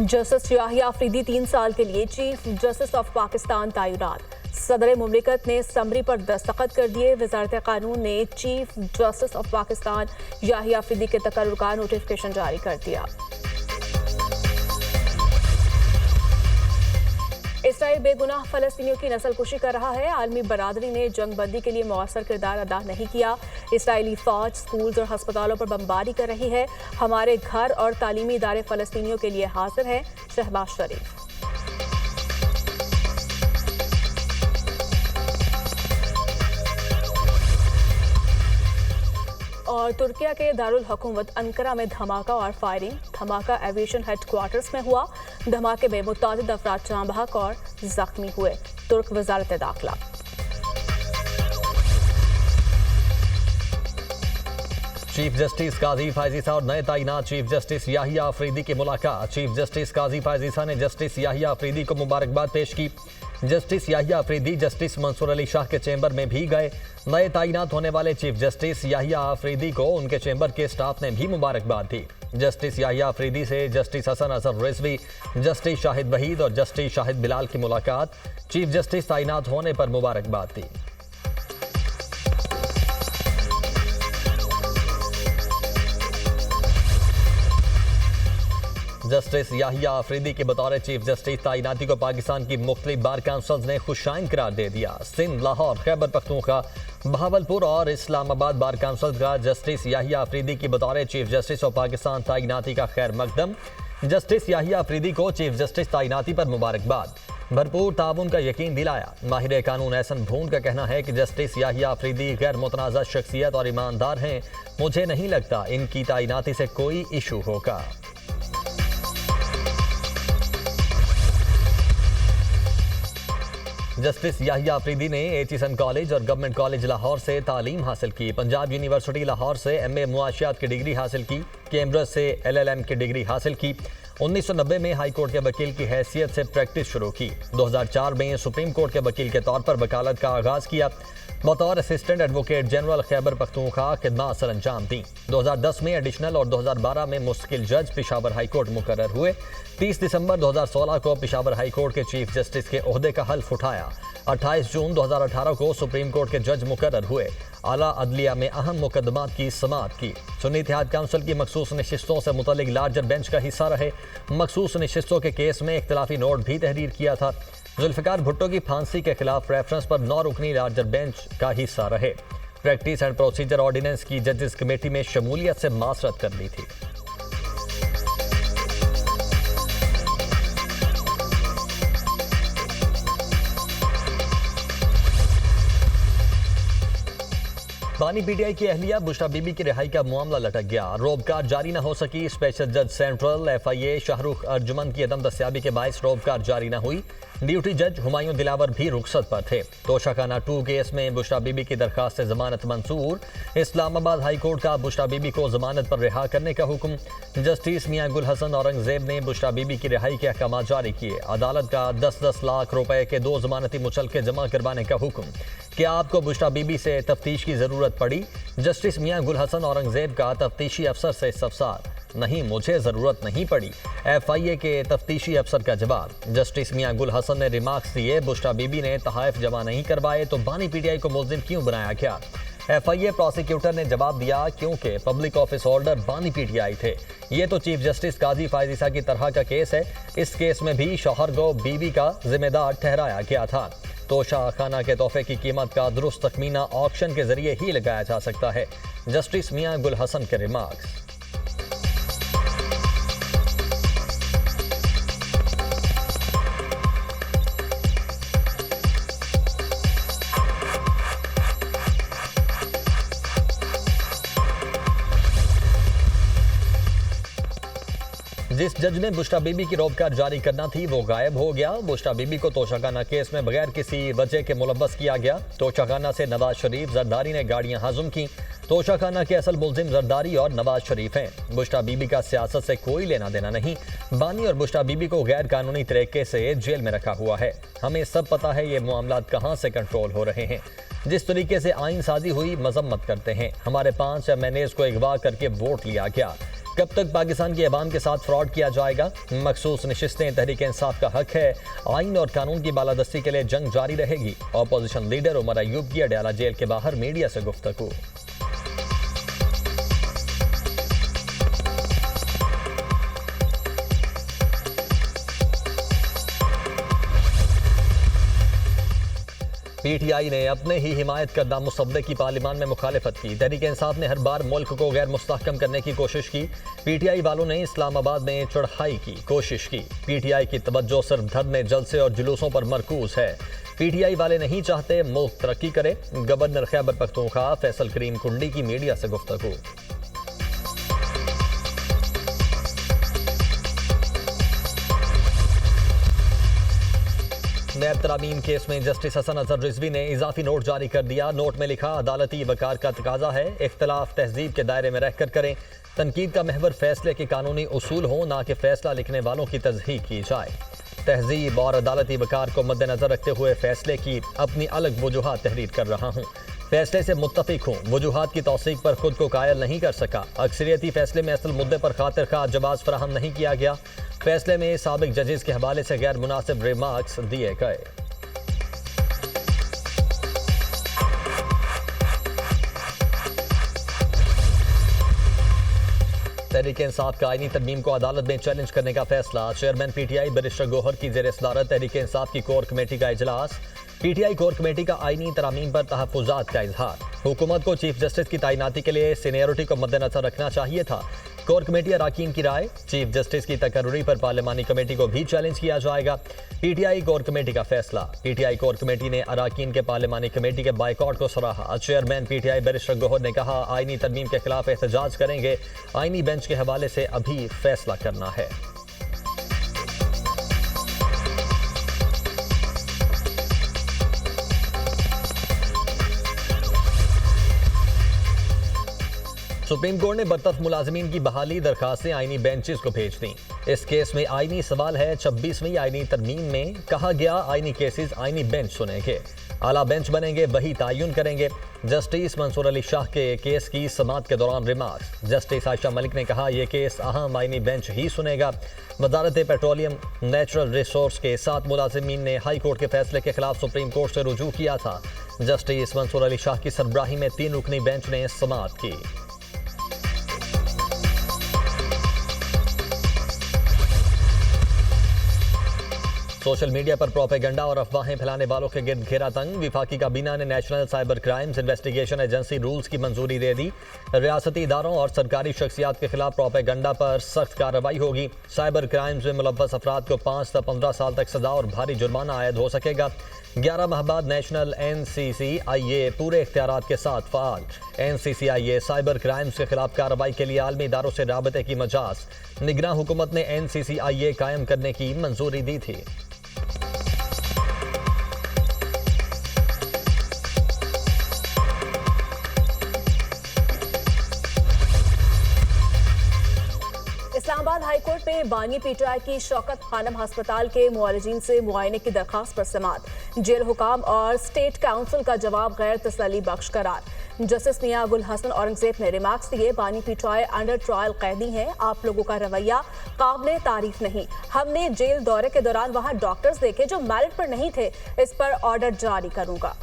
Justice Yahya Afridi 3 साल के लिए चीफ जस्टिस ऑफ पाकिस्तान तैनात। सदर मुमलिकत ने समरी पर दस्तखत कर दिए। वजारत कानून ने chief justice of Pakistan Yahya Afridi के तकर्रुर का नोटिफिकेशन जारी कर दिया। इसराइल बेगुनाह फलस्तीनियों की नस्लकुशी कर रहा है। आलमी बरादरी ने जंग बंदी के लिए मौसर किरदार अदा नहीं किया। इसराइली फौज स्कूल्स और हस्पतालों पर बमबारी कर रही है। हमारे घर और तालीमी इदारे फलस्तीनियों के लिए हाजिर हैं। शहबाज शरीफ। और तुर्किया के दारुल हुकूमत अंकारा में धमाका और फायरिंग। धमाका एविएशन हेडक्वार्टर्स में हुआ। धमाके में मुतादिद अफराद जाँ बहक और जख्मी हुए। तुर्क वजारत दाखिला। चीफ जस्टिस काजी फायजीसा और नए तैनात चीफ जस्टिस याहिया अफरीदी की मुलाकात। चीफ जस्टिस काजी फायजीसा ने जस्टिस याहिया अफरीदी को मुबारकबाद पेश की। जस्टिस याहिया अफरीदी जस्टिस मंसूर अली शाह के चैम्बर में भी गए। नए तैनात होने वाले चीफ जस्टिस याहिया अफरीदी को उनके चैम्बर के स्टाफ ने भी मुबारकबाद दी। जस्टिस याहिया अफरीदी से जस्टिस हसन अजहर रिजवी, जस्टिस शाहिद वहीद और जस्टिस शाहिद बिलाल की मुलाकात। चीफ जस्टिस तैनात होने पर मुबारकबाद दी। जस्टिस याहिया अफरीदी के बतौर चीफ जस्टिस तैनाती को पाकिस्तान की मुख्तलिफ बार काउंसिल्स ने खुशाइन करार दे दिया। सिंध, लाहौर, खैबर पख्तूनख्वा, बहावलपुर और इस्लामाबाद बार काउंसिल का जस्टिस याहिया अफरीदी की बतौर चीफ जस्टिस ऑफ पाकिस्तान तैनाती का खैर मकदम। जस्टिस याहिया अफरीदी को चीफ जस्टिस तैनाती पर मुबारकबाद। भरपूर ताउन का यकीन दिलाया। माहिर कानून एहसन भून का कहना है कि जस्टिस याहिया अफरीदी गैर मुतनाज़ा शख्सियत और ईमानदार हैं। मुझे नहीं लगता इनकी तैनाती से कोई इशू होगा। जस्टिस याहिया अफरीदी ने एचईसन कॉलेज और गवर्नमेंट कॉलेज लाहौर से तालीम हासिल की। पंजाब यूनिवर्सिटी लाहौर से एमए मुआशियात की डिग्री हासिल की। कैम्ब्रिज से एलएलएम की डिग्री हासिल की। 1990 में हाई कोर्ट के वकील की हैसियत से प्रैक्टिस शुरू की। 2004 में सुप्रीम कोर्ट के वकील के तौर पर वकालत का आगाज किया। बतौर assistant advocate general Khyber Pakhtunkhwa खिदमत सर अंजाम दी। 2010 में एडिशनल और 2012 में मुस्तकिल जज पेशावर हाई कोर्ट मुकर्रर हुए। 30 दिसंबर 2016 को पेशावर हाई कोर्ट के चीफ जस्टिस के ओहदे का हल्फ उठाया। 28 जून 2018 को सुप्रीम कोर्ट के जज मुकर्रर हुए। आला अदलिया में अहम मुकदमात की समाअत की। सुन्नी इत्तेहाद काउंसिल की मखसूस नशिस्तों से मुतल्लिक लार्जर बेंच का हिस्सा रहे। मखसूस नशिस्तों के केस में इख्तिलाफी नोट भी तहरीर किया था। जुल्फिकार भुट्टो की फांसी के खिलाफ रेफरेंस पर 9 रुकनी लार्जर बेंच का हिस्सा रहे। प्रैक्टिस एंड प्रोसीजर ऑर्डिनेंस की जजेस कमेटी में शमूलियत से मासरत कर ली थी। बानी पीटीआई की अहलिया बुशरा बीबी की रिहाई का मामला लटक गया। रोबकार जारी न हो सकी। स्पेशल जज सेंट्रल एफआईए शाहरुख अर्जुमन की अदम दस्याबी के बायस रोबकार जारी न हुई। ड्यूटी जज हुमायूं दिलावर भी रुखसत पर थे। तोशाखाना 2 केस में बुशरा बीबी की दरखास्त जमानत मंसूर। इस्लामाबाद हाई कोर्ट का बुशरा बीबी को जमानत पर रिहा करने का हुक्म। जस्टिस मियां गुल हसन औरंगजेब ने बुशरा बीबी की रिहाई के अहकाम जारी किए। अदालत का 10-10 लाख रुपए के 2 जमानती मुचलके जमा करवाने का हुक्म। क्या आपको बुशरा बीबी से तफ्तीश की जरूरत पड़ी? जस्टिस मियां गुल हसन औरंगजेब का तफ्तीशी अफसर से इस्तफसार। नहीं, मुझे जरूरत नहीं पड़ी। एफआईए के तफ्तीशी अफसर का जवाब। जस्टिस मियां गुल हसन ने रिमार्क्स दिए, बुशरा बीबी ने तहाइफ जमा नहीं करवाए तो बानी पीटीआई को मुल्जिम क्यों बनाया गया? एफआईए प्रोसिक्यूटर ने जवाब दिया, क्योंकि पब्लिक ऑफिस ऑर्डर बानी पीटीआई थे। ये तो चीफ जस्टिस काजी फायजीसा की तरह का केस है। इस केस में भी शौहर को बीवी का जिम्मेदार ठहराया गया था। तोशा खाना के तोहफे की कीमत का दुरुस्त तखमीना ऑक्शन के जरिए ही लगाया जा सकता है। जस्टिस मियां गुल हसन के रिमार्क्स। जिस जज ने बुशरा बीबी की रोबकार जारी करना थी वो गायब हो गया। बुशरा बीबी को तोशाखाना केस में बगैर किसी वजह के मुलव्वस किया गया। तोशाखाना से नवाज शरीफ, जरदारी ने गाड़ियां हजम की। तोशाखाना के असल मुल्जिम जरदारी और नवाज शरीफ हैं। बुशरा बीबी का सियासत से कोई लेना देना नहीं। बानी और बुशरा बीबी को गैर कानूनी तरीके से जेल में रखा हुआ है। हमें सब पता है ये मामलात कहाँ से कंट्रोल हो रहे हैं। जिस तरीके से आइन साजी हुई मजम्मत करते हैं। हमारे 5 MNAs को अगवा करके वोट लिया गया। कब तक पाकिस्तान की अवाम के साथ फ्रॉड किया जाएगा? मखसूस नशिस्तें तहरीक इंसाफ का हक है। आइन और कानून की बालादस्ती के लिए जंग जारी रहेगी। अपोजिशन लीडर उमर अयूब की अडयाला जेल के बाहर मीडिया से गुफ्तगू। पीटीआई ने अपने ही हिमायत करदा मुसव्वदे की पार्लियामान में मुखालिफत की। तहरीक इंसाफ ने हर बार मुल्क को गैर मुस्तहकम करने की कोशिश की। पीटीआई वालों ने इस्लामाबाद में चढ़ाई की कोशिश की। पीटीआई की तवज्जो सिर्फ धरने, जलसे और जुलूसों पर मरकूज है। पीटीआई वाले नहीं चाहते मुल्क तरक्की करे। गवर्नर खैबर पख्तूनख्वा फैसल करीम कुंडी की मीडिया से गुफ्तगू। नैब तरामीम केस में जस्टिस हसन अजहर रिजवी ने इजाफी नोट जारी कर दिया। नोट में लिखा, अदालती वकार का तकाजा है इख्तलाफ तहजीब के दायरे में रहकर करें। तनकीद का महवर फैसले के कानूनी उसूल हो, ना कि फैसला लिखने वालों की तजहीक की जाए। तहजीब और अदालती वकार को मद्देनजर रखते हुए फैसले की अपनी अलग वजूहात तहरीर कर रहा हूँ। फैसले से मुत्तफिक हूँ। वजूहात की तौसीक पर खुद को कायल नहीं कर सका। अक्सरियती फैसले में असल मुद्दे पर खातिर खा जवाब फराहम नहीं किया गया। फैसले में साबिक जजेस के हवाले से गैर मुनासिब रिमार्क्स दिए गए। तहरीक इंसाफ का आईनी तरमीम को अदालत में चैलेंज करने का फैसला। चेयरमैन पीटीआई बैरिस्टर गौहर की जेर सदारत तहरीक इंसाफ की कोर कमेटी का इजलास। पीटीआई कोर कमेटी का आईनी तरामीम पर तहफ़्फ़ुज़ात का इजहार। हुकूमत को चीफ जस्टिस की तैनाती के लिए सीनियरिटी को मद्देनजर रखना चाहिए था। कोर कमेटी अराकीन की राय। चीफ जस्टिस की तकर्री पर पार्लियामानी कमेटी को भी चैलेंज किया जाएगा। पीटीआई कोर कमेटी का फैसला। पीटीआई कोर कमेटी ने अराकीन के पार्लियामानी कमेटी के बायकॉट को सराहा। चेयरमैन पीटीआई बैरिस्टर गौहर ने कहा, आईनी तरमीम के खिलाफ एहतजाज करेंगे। आईनी बेंच के हवाले से अभी फैसला करना है। सुप्रीम कोर्ट ने बरतरफ मुलाजमीन की बहाली दरखास्तें आईनी बेंचेस को भेज दी। इस केस में आईनी सवाल है। 26वीं आईनी तरमीम में कहा गया, आईनी केसेस आईनी बेंच सुनेंगे। आला बेंच बनेंगे, वही तयन करेंगे। जस्टिस मंसूर अली शाह के केस की समाअत के दौरान रिमार्क्स। जस्टिस आयशा मलिक ने कहा, यह केस अहम आईनी बेंच ही सुनेगा। वजारत पेट्रोलियम नेचुरल रिसोर्स के 7 मुलाजिमीन ने हाई कोर्ट के फैसले के खिलाफ सुप्रीम कोर्ट से रुजू किया था। जस्टिस मंसूर अली शाह की सरबराही में 3 रुकनी बेंच ने समाअत की। सोशल मीडिया पर प्रोपेगेंडा और अफवाहें फैलाने वालों के गिर्द घेरा तंग। विफाकी काबीना ने national cyber crimes investigation agency rules की मंजूरी दे दी। रियासती इदारों और सरकारी शख्सियात के खिलाफ प्रोपेगेंडा पर सख्त कार्रवाई होगी। साइबर क्राइम्स में मुलव्वस अफराद को 5 से 15 साल तक सजा और भारी जुर्माना आयद हो सकेगा। 11 माह बाद नेशनल NCCIA पूरे इख्तियारात के साथ फ़ाल। NCCIA साइबर क्राइम्स के खिलाफ कार्रवाई के लिए आलमी इदारों से राबते की मजाज। निगरान हुकूमत ने NCCIA कायम करने की मंजूरी दी थी। इस्लामाबाद हाई कोर्ट में बानी पीटीआई की शौकत खानम अस्पताल के मुआलिजीन से मुआयने की दरखास्त पर समाअत। जेल हुकाम और स्टेट काउंसिल का जवाब गैर तसल्ली बख्श करार। जस्टिस मियां गुल हसन औरंगजेब ने रिमार्क्स दिए, बानी पीटीआई अंडर ट्रायल कैदी हैं। आप लोगों का रवैया काबिले तारीफ नहीं। हमने जेल दौरे के दौरान वहां डॉक्टर्स देखे जो मेरिट पर नहीं थे। इस पर ऑर्डर जारी करूंगा।